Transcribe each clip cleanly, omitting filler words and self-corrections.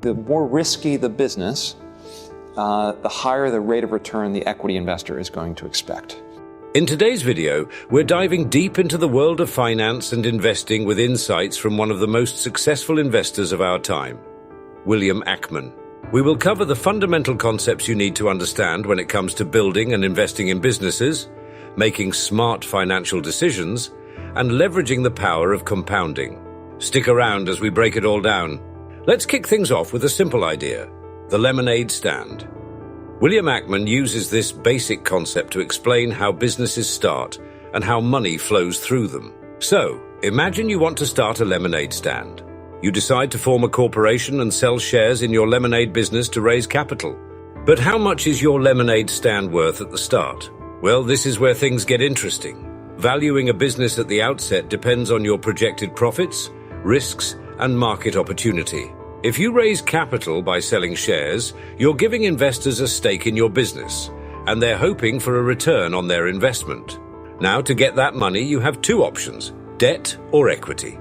The more risky the business, the higher the rate of return the equity investor is going to expect. In today's video, we're diving deep into the world of finance and investing with insights from one of the most successful investors of our time, William Ackman. We will cover the fundamental concepts you need to understand when it comes to building and investing in businesses, making smart financial decisions, and leveraging the power of compounding. Stick around as we break it all down. Let's kick things off with a simple idea: the lemonade stand. William Ackman uses this basic concept to explain how businesses start and how money flows through them. So, imagine you want to start a lemonade stand. You decide to form a corporation and sell shares in your lemonade business to raise capital. But how much is your lemonade stand worth at the start? Well, this is where things get interesting. Valuing a business at the outset depends on your projected profits, risks, and market opportunity. If you raise capital by selling shares, you're giving investors a stake in your business, and they're hoping for a return on their investment. Now, to get that money, you have two options: debt or equity.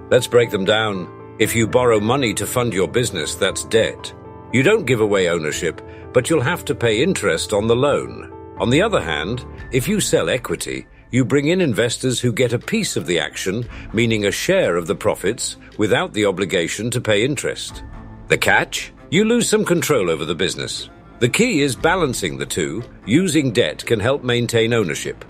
Let's break them down. If you borrow money to fund your business, that's debt. You don't give away ownership, but you'll have to pay interest on the loan. On the other hand, if you sell equity, you bring in investors who get a piece of the action, meaning a share of the profits, without the obligation to pay interest. The catch? You lose some control over the business. The key is balancing the two. Using debt can help maintain ownership,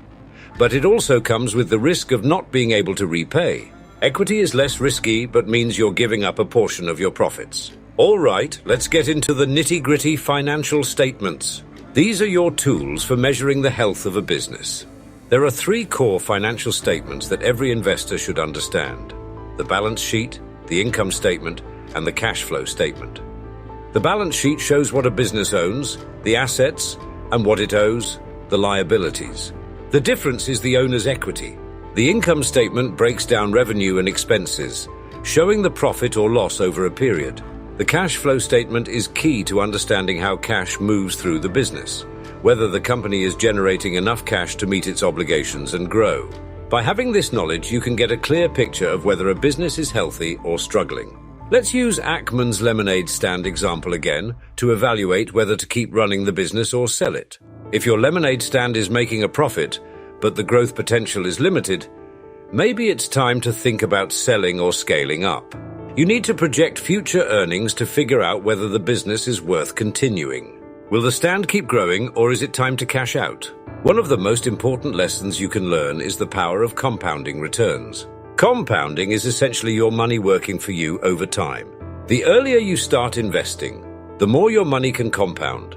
but it also comes with the risk of not being able to repay. Equity is less risky, but means you're giving up a portion of your profits. All right, let's get into the nitty-gritty financial statements. These are your tools for measuring the health of a business. There are three core financial statements that every investor should understand: the balance sheet, the income statement, and the cash flow statement. The balance sheet shows what a business owns, the assets, and what it owes, the liabilities. The difference is the owner's equity. The income statement breaks down revenue and expenses, showing the profit or loss over a period. The cash flow statement is key to understanding how cash moves through the business, whether the company is generating enough cash to meet its obligations and grow. By having this knowledge, you can get a clear picture of whether a business is healthy or struggling. Let's use Ackman's lemonade stand example again to evaluate whether to keep running the business or sell it. If your lemonade stand is making a profit, but the growth potential is limited, maybe it's time to think about selling or scaling up. You need to project future earnings to figure out whether the business is worth continuing. Will the stand keep growing, or is it time to cash out? One of the most important lessons you can learn is the power of compounding returns. Compounding is essentially your money working for you over time. The earlier you start investing, the more your money can compound,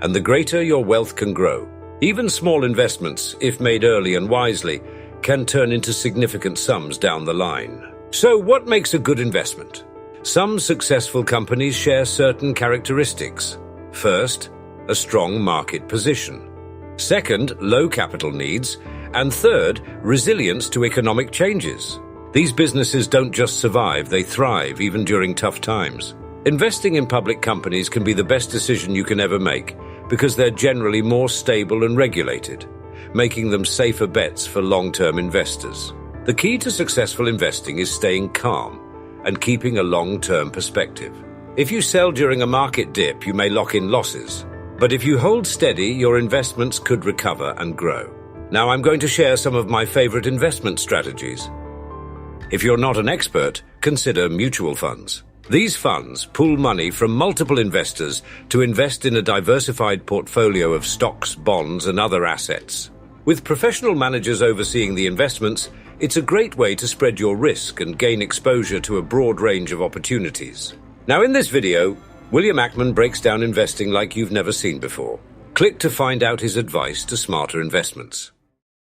and the greater your wealth can grow. Even small investments, if made early and wisely, can turn into significant sums down the line. So, what makes a good investment? Some successful companies share certain characteristics. First, a strong market position. Second, low capital needs. And third, resilience to economic changes. These businesses don't just survive, they thrive even during tough times. Investing in public companies can be the best decision you can ever make because they're generally more stable and regulated, making them safer bets for long-term investors. The key to successful investing is staying calm and keeping a long-term perspective. If you sell during a market dip, you may lock in losses. But if you hold steady, your investments could recover and grow. Now I'm going to share some of my favorite investment strategies. If you're not an expert, consider mutual funds. These funds pool money from multiple investors to invest in a diversified portfolio of stocks, bonds, and other assets. With professional managers overseeing the investments, it's a great way to spread your risk and gain exposure to a broad range of opportunities. Now in this video, William Ackman breaks down investing like you've never seen before. Click to find out his advice to smarter investments.